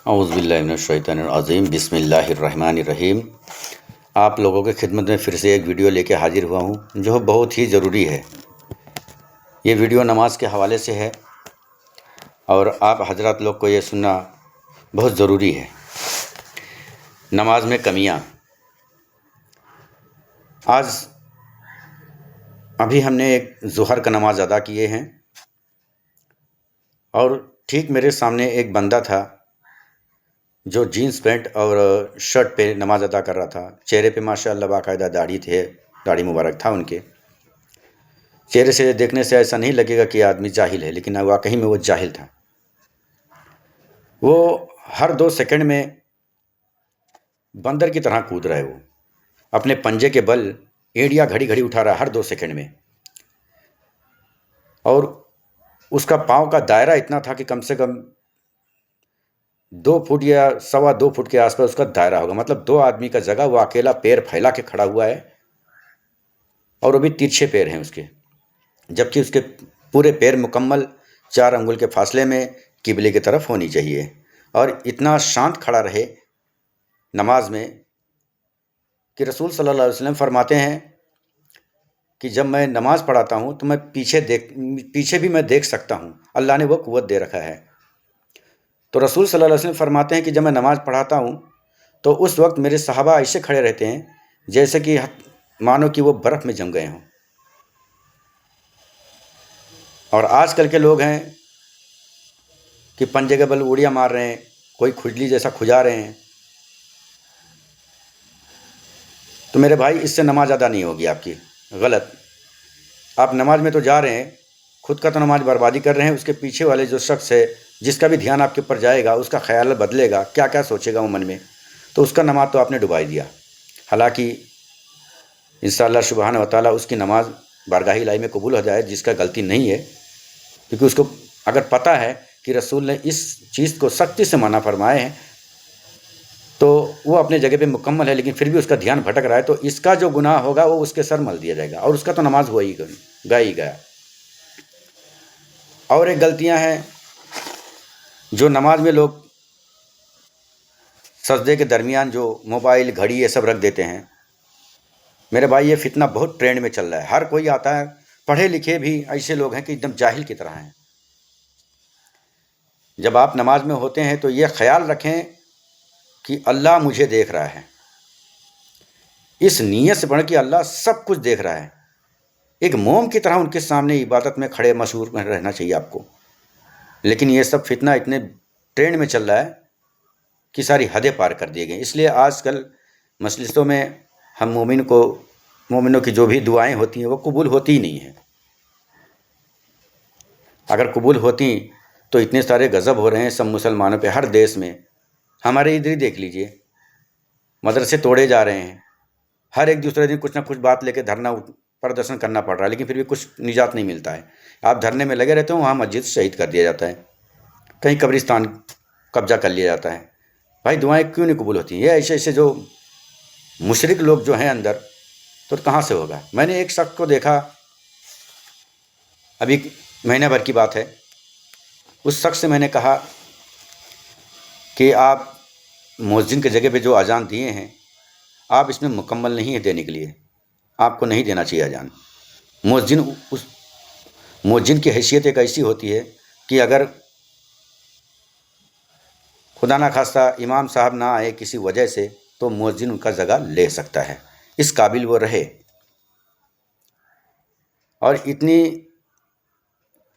اعوذ باللہ من الشیطان الرجیم، بسم اللہ الرحمن الرحیم۔ آپ لوگوں کے خدمت میں پھر سے ایک ویڈیو لے کے حاضر ہوا ہوں جو بہت ہی ضروری ہے۔ یہ ویڈیو نماز کے حوالے سے ہے اور آپ حضرات لوگ کو یہ سننا بہت ضروری ہے۔ نماز میں کمیاں۔ آج ابھی ہم نے ایک ظہر کا نماز ادا کیے ہیں اور ٹھیک میرے سامنے ایک بندہ تھا جو جینس پینٹ اور شرٹ پہ نماز ادا کر رہا تھا۔ چہرے پہ ماشاءاللہ باقاعدہ داڑھی مبارک تھا ان کے چہرے سے۔ دیکھنے سے ایسا نہیں لگے گا کہ آدمی جاہل ہے، لیکن واقعی میں وہ جاہل تھا۔ وہ ہر 2 سیکنڈ میں بندر کی طرح کود رہا ہے۔ وہ اپنے پنجے کے بل اینڈیاں گھڑی گھڑی اٹھا رہا ہے ہر 2 سیکنڈ میں، اور اس کا پاؤں کا دائرہ اتنا تھا کہ کم سے کم 2 فٹ یا 2.25 فٹ کے آس پاس اس کا دائرہ ہوگا۔ مطلب 2 آدمی کا جگہ وہ اکیلا پیر پھیلا کے کھڑا ہوا ہے، اور وہ بھی ترچھے پیر ہیں اس کے، جبکہ اس کے پورے پیر مکمل 4 انگل کے فاصلے میں قبلے کی طرف ہونی چاہیے، اور اتنا شانت کھڑا رہے نماز میں کہ رسول صلی اللہ علیہ وسلم فرماتے ہیں کہ جب میں نماز پڑھاتا ہوں تو میں پیچھے بھی میں دیکھ سکتا ہوں۔ اللہ نے وہ قوت دے رکھا ہے۔ تو رسول صلی اللہ علیہ وسلم فرماتے ہیں کہ جب میں نماز پڑھاتا ہوں تو اس وقت میرے صحابہ ایسے کھڑے رہتے ہیں جیسے کہ مانو کہ وہ برف میں جم گئے ہوں۔ اور آج کل کے لوگ ہیں کہ پنجے کے بل اڑیاں مار رہے ہیں، کوئی کھجلی جیسا کھجا رہے ہیں۔ تو میرے بھائی، اس سے نماز ادا نہیں ہوگی آپ کی، غلط۔ آپ نماز میں تو جا رہے ہیں، خود کا تو نماز بربادی کر رہے ہیں، اس کے پیچھے والے جو شخص ہے جس کا بھی دھیان آپ کے اوپر جائے گا، اس کا خیال بدلے گا، کیا کیا سوچے گا وہ من میں، تو اس کا نماز تو آپ نے ڈبائی دیا۔ حالانکہ انشاءاللہ سبحانہ وتعالیٰ اس کی نماز بارگاہ الہی میں قبول ہو جائے، جس کا غلطی نہیں ہے، کیونکہ اس کو اگر پتہ ہے کہ رسول نے اس چیز کو سختی سے منع فرمائے ہیں تو وہ اپنے جگہ پہ مکمل ہے، لیکن پھر بھی اس کا دھیان بھٹک رہا ہے، تو اس کا جو گناہ ہوگا وہ اس کے سر مل دیا جائے گا، اور اس کا تو نماز ہو ہی گیا۔ اور ایک غلطیاں ہیں جو نماز میں لوگ سجدے کے درمیان جو موبائل گھڑی یہ سب رکھ دیتے ہیں۔ میرے بھائی، یہ فتنہ بہت ٹرینڈ میں چل رہا ہے، ہر کوئی آتا ہے، پڑھے لکھے بھی ایسے لوگ ہیں کہ ایک دم جاہل کی طرح ہیں۔ جب آپ نماز میں ہوتے ہیں تو یہ خیال رکھیں کہ اللہ مجھے دیکھ رہا ہے، اس نیت سے پڑھیں کہ اللہ سب کچھ دیکھ رہا ہے۔ ایک موم کی طرح ان کے سامنے عبادت میں کھڑے مشہور میں رہنا چاہیے آپ کو۔ لیکن یہ سب فتنہ اتنے ٹرینڈ میں چل رہا ہے کہ ساری حدیں پار کر دیے گئے۔ اس لیے آج کل مجلسوں میں ہم مومنوں کی جو بھی دعائیں ہوتی ہیں وہ قبول ہوتی ہی نہیں ہیں۔ اگر قبول ہوتی تو اتنے سارے غضب ہو رہے ہیں سب مسلمانوں پہ، ہر دیش میں۔ ہمارے ادھر ہی دیکھ لیجئے، مدرسے توڑے جا رہے ہیں، ہر ایک دوسرے دن کچھ نہ کچھ بات لے کے دھرنا پردرشن کرنا پڑ رہا ہے، لیکن پھر بھی کچھ نجات نہیں ملتا ہے۔ آپ دھرنے میں لگے رہتے ہو، وہاں مسجد شہید کر دیا جاتا ہے، کہیں قبرستان قبضہ کر لیا جاتا ہے۔ بھائی، دعائیں کیوں نہیں قبول ہوتی ہیں؟ یہ ایسے جو مشرک لوگ جو ہیں اندر، تو کہاں سے ہوگا؟ میں نے ایک شخص کو دیکھا، ابھی مہینے بھر کی بات ہے، اس شخص سے میں نے کہا کہ آپ مؤذن کے جگہ پہ جو اذان دیے ہیں، آپ اس میں مکمل نہیں ہیں دینے کے لیے، آپ کو نہیں دینا چاہیے اذان۔ مؤذن کی حیثیت ایک ایسی ہوتی ہے کہ اگر خدا نخواستہ امام صاحب نہ آئے کسی وجہ سے تو مؤذن ان کا جگہ لے سکتا ہے، اس قابل وہ رہے۔ اور اتنی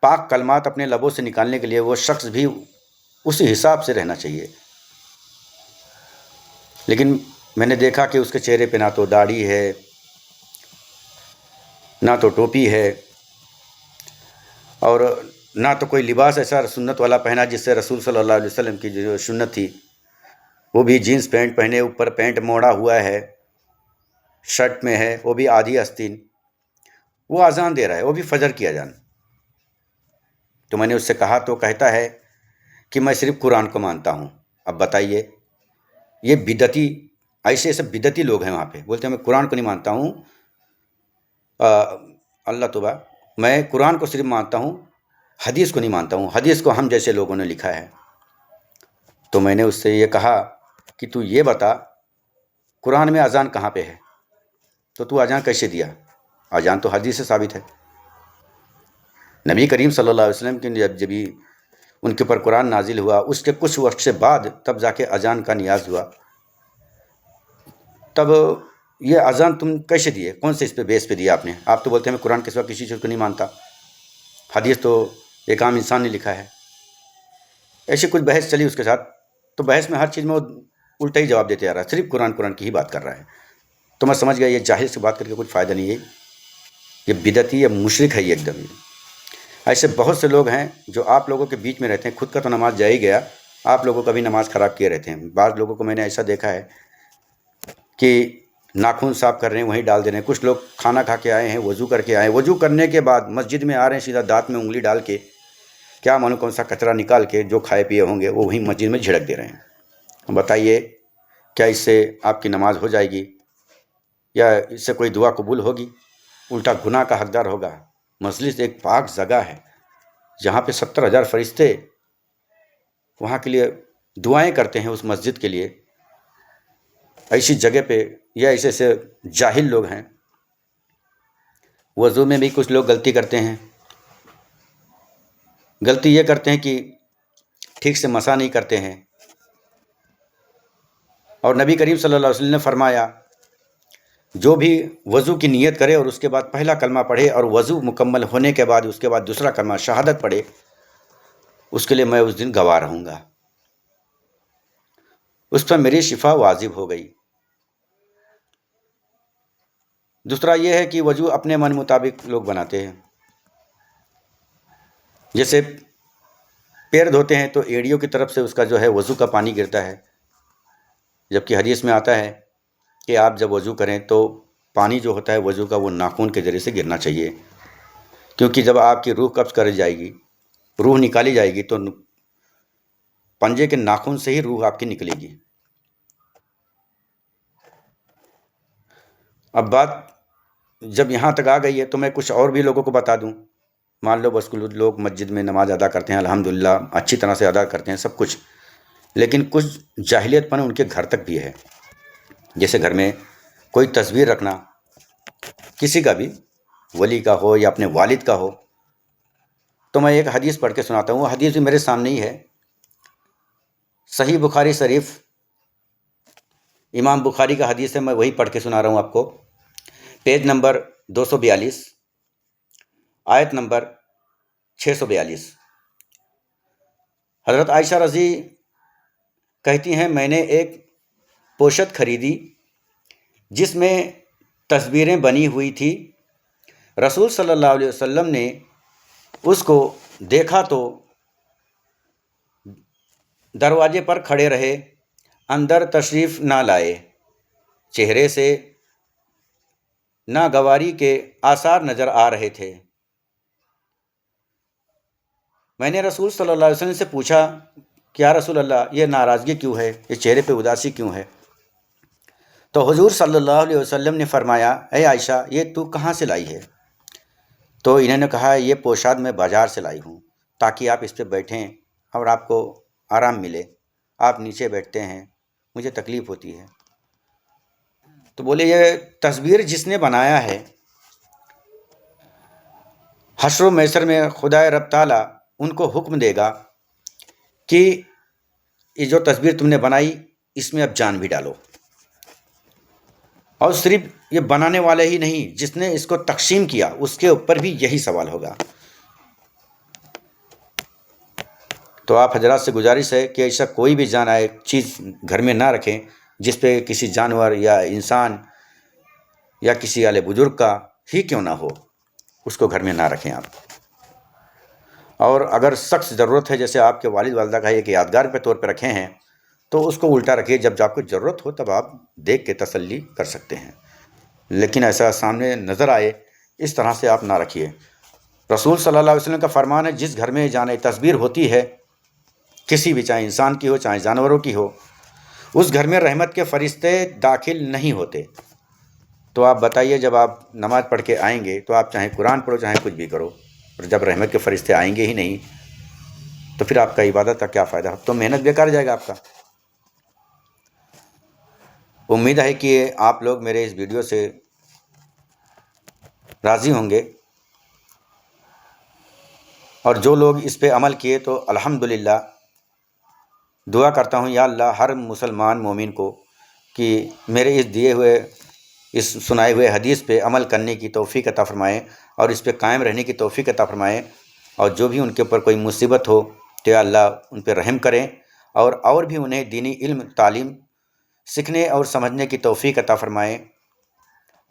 پاک کلمات اپنے لبوں سے نکالنے کے لیے وہ شخص بھی اسی حساب سے رہنا چاہیے۔ لیکن میں نے دیکھا کہ اس کے چہرے پہ نہ تو داڑھی ہے، نہ تو ٹوپی ہے، اور نہ تو کوئی لباس ایسا سنت والا پہنا جس سے رسول صلی اللہ علیہ وسلم کی جو سنت تھی، وہ بھی جینس پینٹ پہنے، اوپر پینٹ موڑا ہوا ہے، شرٹ میں ہے، وہ بھی آدھی آستین، وہ اذان دے رہا ہے، وہ بھی فجر کی اذان۔ تو میں نے اس سے کہا تو کہتا ہے کہ میں صرف قرآن کو مانتا ہوں۔ اب بتائیے، یہ بدعتی، ایسے بدعتی لوگ ہیں وہاں پہ، بولتے ہیں میں قرآن کو نہیں مانتا ہوں، اللہ توبہ، میں قرآن کو صرف مانتا ہوں، حدیث کو نہیں مانتا ہوں، حدیث کو ہم جیسے لوگوں نے لکھا ہے۔ تو میں نے اس سے یہ کہا کہ تو یہ بتا قرآن میں اذان کہاں پہ ہے؟ تو اذان کیسے دیا؟ اذان تو حدیث سے ثابت ہے۔ نبی کریم صلی اللہ علیہ وسلم کے جب بھی ان کے اوپر قرآن نازل ہوا، اس کے کچھ وقت سے بعد تب جا کے اذان کا نیاز ہوا۔ تب یہ اذان تم کیسے دیے؟ کون سے اس پہ بیس پہ دیا آپ نے؟ آپ تو بولتے ہیں میں قرآن کے سوا کسی چیز کو نہیں مانتا، حدیث تو ایک عام انسان نے لکھا ہے۔ ایسی کچھ بحث چلی اس کے ساتھ، تو بحث میں ہر چیز میں وہ الٹا ہی جواب دیتے آ رہا ہے، صرف قرآن کی ہی بات کر رہا ہے۔ تو میں سمجھ گیا یہ جاہل سے بات کر کے کچھ فائدہ نہیں ہے، یہ بدعتی یا مشرک ہے یہ ایک دم۔ ایسے بہت سے لوگ ہیں جو آپ لوگوں کے بیچ میں رہتے ہیں، خود کا تو نماز جا ہی گیا، آپ لوگوں کا بھی نماز خراب کیے رہتے ہیں۔ بعض لوگوں کو میں نے ایسا دیکھا ہے کہ ناخن صاف کر رہے ہیں وہیں ڈال دے رہے ہیں۔ کچھ لوگ کھانا کھا کے آئے ہیں، وضو کر کے آئے ہیں، وضو کرنے کے بعد مسجد میں آ رہے ہیں، سیدھا دانت میں انگلی ڈال کے کیا معلوم کون سا کچرا نکال کے جو کھائے پیے ہوں گے وہ وہیں مسجد میں جھڑک دے رہے ہیں۔ بتائیے کیا اس سے آپ کی نماز ہو جائے گی یا اس سے کوئی دعا قبول ہوگی؟ الٹا گناہ کا حقدار ہوگا۔ مجلس ایک پاک جگہ ہے جہاں پہ 70,000 فرشتے وہاں کے لیے دعائیں کرتے ہیں، اس مسجد کے لیے۔ ایسی جگہ پہ یا ایسے جاہل لوگ ہیں۔ وضو میں بھی کچھ لوگ غلطی کرتے ہیں، غلطی یہ کرتے ہیں کہ ٹھیک سے مسح نہیں کرتے ہیں۔ اور نبی کریم صلی اللہ علیہ وسلم نے فرمایا جو بھی وضو کی نیت کرے اور اس کے بعد پہلا کلمہ پڑھے اور وضو مکمل ہونے کے بعد اس کے بعد دوسرا کلمہ شہادت پڑھے، اس کے لیے میں اس دن گواہ رہوں گا، اس پر میری شفا واجب ہو گئی۔ دوسرا یہ ہے کہ وضو اپنے من مطابق لوگ بناتے ہیں، جیسے پیر دھوتے ہیں تو ایڑیوں کی طرف سے اس کا جو ہے وضو کا پانی گرتا ہے، جبکہ حدیث میں آتا ہے کہ آپ جب وضو کریں تو پانی جو ہوتا ہے وضو کا وہ ناخن کے ذریعے سے گرنا چاہیے، کیونکہ جب آپ کی روح قبض کر جائے گی، روح نکالی جائے گی تو پنجے کے ناخن سے ہی روح آپ کی نکلے گی۔ اب بات جب یہاں تک آ گئی ہے تو میں کچھ اور بھی لوگوں کو بتا دوں۔ مان لو بس لوگ مسجد میں نماز ادا کرتے ہیں، الحمدللہ اچھی طرح سے ادا کرتے ہیں سب کچھ، لیکن کچھ جاہلیت پن ان کے گھر تک بھی ہے۔ جیسے گھر میں کوئی تصویر رکھنا، کسی کا بھی، ولی کا ہو یا اپنے والد کا ہو۔ تو میں ایک حدیث پڑھ کے سناتا ہوں، وہ حدیث بھی میرے سامنے ہی ہے، صحیح بخاری شریف، امام بخاری کا حدیث ہے، میں وہی پڑھ کے سنا رہا ہوں آپ کو۔ پیج نمبر 242، آیت نمبر 642۔ حضرت عائشہ رضی کہتی ہیں میں نے ایک پوشت خریدی جس میں تصویریں بنی ہوئی تھی، رسول صلی اللہ علیہ وسلم نے اس کو دیکھا تو دروازے پر کھڑے رہے، اندر تشریف نہ لائے، چہرے سے ناگواری کے آثار نظر آ رہے تھے۔ میں نے رسول صلی اللہ علیہ وسلم سے پوچھا کہ یا رسول اللہ یہ ناراضگی کیوں ہے، یہ چہرے پہ اداسی کیوں ہے؟ تو حضور صلی اللہ علیہ وسلم نے فرمایا اے عائشہ یہ تو کہاں سے لائی ہے؟ تو انہوں نے کہا یہ پوشاد میں بازار سے لائی ہوں تاکہ آپ اس پہ بیٹھیں اور آپ کو آرام ملے، آپ نیچے بیٹھتے ہیں، مجھے تکلیف ہوتی ہے۔ تو بولے یہ تصویر جس نے بنایا ہے، حشر و محشر میں خدا رب تعالیٰ ان کو حکم دے گا کہ یہ جو تصویر تم نے بنائی اس میں اب جان بھی ڈالو۔ اور صرف یہ بنانے والے ہی نہیں، جس نے اس کو تقسیم کیا اس کے اوپر بھی یہی سوال ہوگا۔ تو آپ حضرات سے گزارش ہے کہ ایسا کوئی بھی جان آئے چیز گھر میں نہ رکھیں جس پہ کسی جانور یا انسان یا کسی والے بزرگ کا ہی کیوں نہ ہو، اس کو گھر میں نہ رکھیں آپ۔ اور اگر سخت ضرورت ہے، جیسے آپ کے والد والدہ کا ایک یادگار کے طور پہ رکھے ہیں، تو اس کو الٹا رکھیے، جب آپ کو ضرورت ہو تب آپ دیکھ کے تسلی کر سکتے ہیں، لیکن ایسا سامنے نظر آئے اس طرح سے آپ نہ رکھیے۔ رسول صلی اللہ علیہ وسلم کا فرمان ہے جس گھر میں جانے تصویر ہوتی ہے، کسی بھی، چاہے انسان کی ہو چاہے جانوروں کی ہو، اس گھر میں رحمت کے فرشتے داخل نہیں ہوتے۔ تو آپ بتائیے جب آپ نماز پڑھ کے آئیں گے تو آپ چاہے قرآن پڑھو چاہے کچھ بھی کرو، اور جب رحمت کے فرشتے آئیں گے ہی نہیں تو پھر آپ کا عبادت کا کیا فائدہ؟ تو محنت بیکار جائے گا آپ کا۔ امید ہے کہ آپ لوگ میرے اس ویڈیو سے راضی ہوں گے، اور جو لوگ اس پہ عمل کیے تو الحمدللہ دعا کرتا ہوں یا اللہ ہر مسلمان مومن کو کہ میرے اس دیے ہوئے اس سنائے ہوئے حدیث پہ عمل کرنے کی توفیق عطا فرمائے اور اس پہ قائم رہنے کی توفیق عطا فرمائے، اور جو بھی ان کے اوپر کوئی مصیبت ہو تو یا اللہ ان پہ رحم کریں، اور بھی انہیں دینی علم تعلیم سیکھنے اور سمجھنے کی توفیق عطا فرمائے،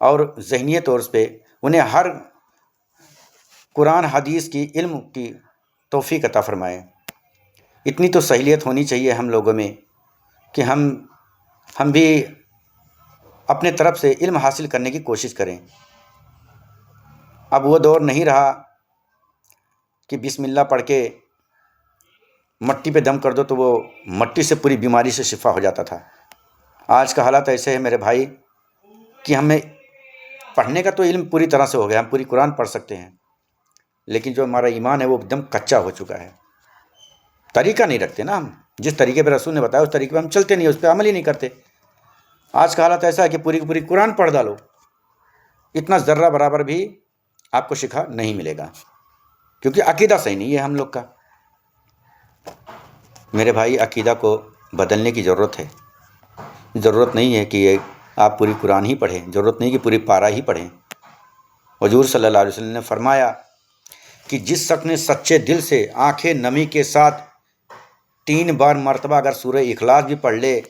اور ذہنی طور پہ انہیں ہر قرآن حدیث کی علم کی توفیق عطا فرمائے۔ اتنی تو سہولیت ہونی چاہیے ہم لوگوں میں کہ ہم بھی اپنے طرف سے علم حاصل کرنے کی کوشش کریں۔ اب وہ دور نہیں رہا کہ بسم اللہ پڑھ کے مٹی پہ دم کر دو تو وہ مٹی سے پوری بیماری سے شفا ہو جاتا تھا۔ آج کا حالات ایسے ہے میرے بھائی کہ ہمیں پڑھنے کا تو علم پوری طرح سے ہو گیا، ہم پوری قرآن پڑھ سکتے ہیں، لیکن جو ہمارا ایمان ہے وہ ایک دم کچا ہو چکا ہے۔ طریقہ نہیں رکھتے نا ہم، جس طریقے پہ رسول نے بتایا اس طریقے پہ ہم چلتے نہیں، اس پہ عمل ہی نہیں کرتے۔ آج کا حالت ایسا ہے کہ پوری کی پوری قرآن پڑھ ڈالو، اتنا ذرہ برابر بھی آپ کو شفا نہیں ملے گا، کیونکہ عقیدہ صحیح نہیں ہے ہم لوگ کا۔ میرے بھائی عقیدہ کو بدلنے کی ضرورت ہے۔ ضرورت نہیں ہے کہ آپ پوری قرآن ہی پڑھیں، ضرورت نہیں کہ پوری پارہ ہی پڑھیں۔ حضور صلی اللہ علیہ وسلم نے فرمایا کہ جس شخص نے سچے دل سے آنکھیں نمی کے ساتھ 3 بار مرتبہ اگر سورہ اخلاص بھی پڑھ لے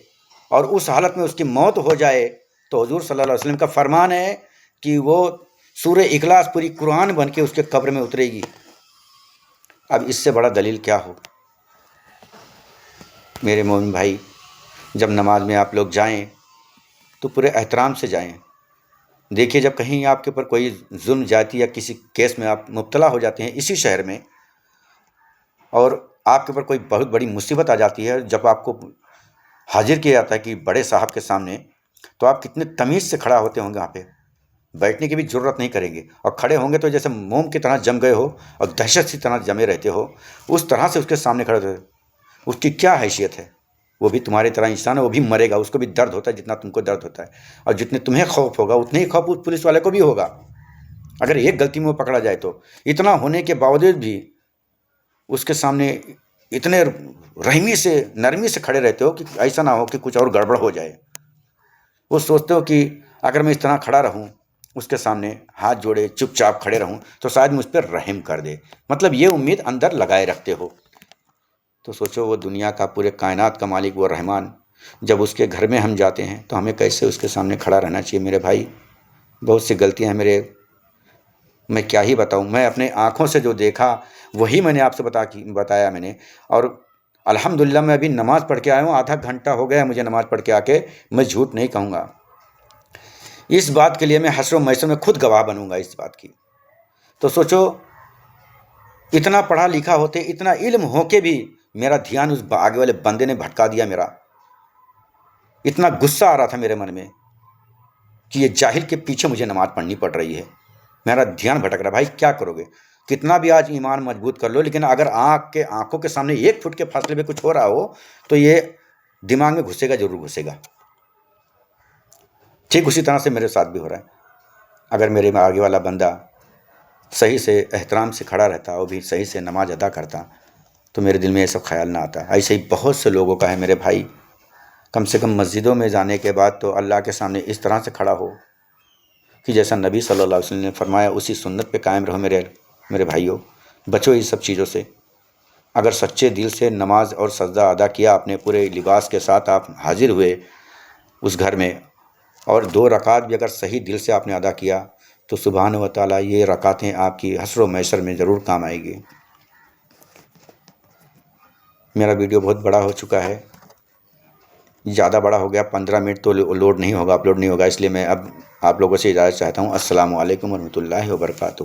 اور اس حالت میں اس کی موت ہو جائے تو حضور صلی اللہ علیہ وسلم کا فرمان ہے کہ وہ سورہ اخلاص پوری قرآن بن کے اس کے قبر میں اترے گی۔ اب اس سے بڑا دلیل کیا ہو؟ میرے مومن بھائی، جب نماز میں آپ لوگ جائیں تو پورے احترام سے جائیں۔ دیکھیے جب کہیں آپ کے اوپر کوئی ظلم جاتی یا کسی کیس میں آپ مبتلا ہو جاتے ہیں اسی شہر میں، اور آپ کے اوپر کوئی بہت بڑی مصیبت آ جاتی ہے، جب آپ کو حاضر کیا جاتا ہے کہ بڑے صاحب کے سامنے، تو آپ کتنے تمیز سے کھڑا ہوتے ہوں گے، وہاں پہ بیٹھنے کی بھی ضرورت نہیں کریں گے، اور کھڑے ہوں گے تو جیسے موم کی طرح جم گئے ہو اور دہشت سی طرح جمے رہتے ہو، اس طرح سے اس کے سامنے کھڑے ہوتے۔ اس کی کیا حیثیت ہے؟ وہ بھی تمہاری طرح انسان ہے، وہ بھی مرے گا، اس کو بھی درد ہوتا ہے جتنا تم کو درد ہوتا ہے، اور جتنے تمہیں خوف ہوگا اتنے ہی خوف اس پولیس والے کو بھی ہوگا اگر ایک غلطی میں وہ پکڑا جائے تو۔ اتنا ہونے کے باوجود بھی اس کے سامنے اتنے رحمی سے نرمی سے کھڑے رہتے ہو کہ ایسا نہ ہو کہ کچھ اور گڑبڑ ہو جائے۔ وہ سوچتے ہو کہ اگر میں اس طرح کھڑا رہوں اس کے سامنے ہاتھ جوڑے چپ چاپ کھڑے رہوں تو شاید مجھ پر رحم کر دے، مطلب یہ امید اندر لگائے رکھتے ہو۔ تو سوچو وہ دنیا کا پورے کائنات کا مالک وہ رحمان، جب اس کے گھر میں ہم جاتے ہیں تو ہمیں کیسے اس کے سامنے کھڑا رہنا چاہیے؟ میرے بھائی بہت سی غلطیاں ہیں میں کیا ہی بتاؤں، میں اپنے آنکھوں سے جو دیکھا وہی میں نے آپ سے بتایا میں نے، اور الحمدللہ میں ابھی نماز پڑھ کے آیا ہوں، آدھا گھنٹہ ہو گیا مجھے نماز پڑھ کے آ کے، میں جھوٹ نہیں کہوں گا۔ اس بات کے لیے میں حشر و محشر میں خود گواہ بنوں گا اس بات کی۔ تو سوچو اتنا پڑھا لکھا ہوتے، اتنا علم ہو کے بھی میرا دھیان اس آگے والے بندے نے بھٹکا دیا، میرا اتنا غصہ آ رہا تھا میرے من میں کہ یہ جاہل کے پیچھے مجھے نماز پڑھنی پڑ رہی ہے، میرا دھیان بھٹک رہا۔ بھائی کیا کرو گے؟ کتنا بھی آج ایمان مضبوط کر لو، لیکن اگر آنکھوں کے سامنے 1 فٹ کے فاصلے پہ کچھ ہو رہا ہو تو یہ دماغ میں گھسے گا، ضرور گھسے گا۔ ٹھیک اسی طرح سے میرے ساتھ بھی ہو رہا ہے۔ اگر میرے آگے والا بندہ صحیح سے احترام سے کھڑا رہتا اور بھی صحیح سے نماز ادا کرتا تو میرے دل میں یہ سب خیال نہ آتا۔ ایسے ہی بہت سے لوگوں کا ہے میرے بھائی، کم سے کم مسجدوں میں جانے کے بعد تو اللہ کے سامنے اس طرح سے کھڑا ہو کہ جیسا نبی صلی اللہ علیہ وسلم نے فرمایا اسی سنت پہ قائم رہو۔ میرے بھائیوں بچو اس سب چیزوں سے۔ اگر سچے دل سے نماز اور سجدہ ادا کیا، اپنے پورے لباس کے ساتھ آپ حاضر ہوئے اس گھر میں، اور 2 رکعت بھی اگر صحیح دل سے آپ نے ادا کیا تو سبحانہ و تعالیٰ یہ رکعتیں آپ کی حشر و محشر میں ضرور کام آئے گی۔ میرا ویڈیو بہت بڑا ہو چکا ہے، زیادہ بڑا ہو گیا، 15 منٹ تو لوڈ نہیں ہوگا، اپلوڈ نہیں ہوگا، اس لیے میں اب آپ لوگوں سے اجازت چاہتا ہوں۔ السلام علیکم ورحمۃ اللہ وبرکاتہ۔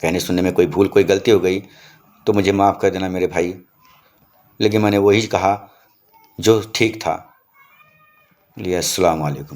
کہنے سننے میں کوئی بھول کوئی غلطی ہو گئی تو مجھے معاف کر دینا میرے بھائی، لیکن میں نے وہی کہا جو ٹھیک تھا۔ السلام علیکم۔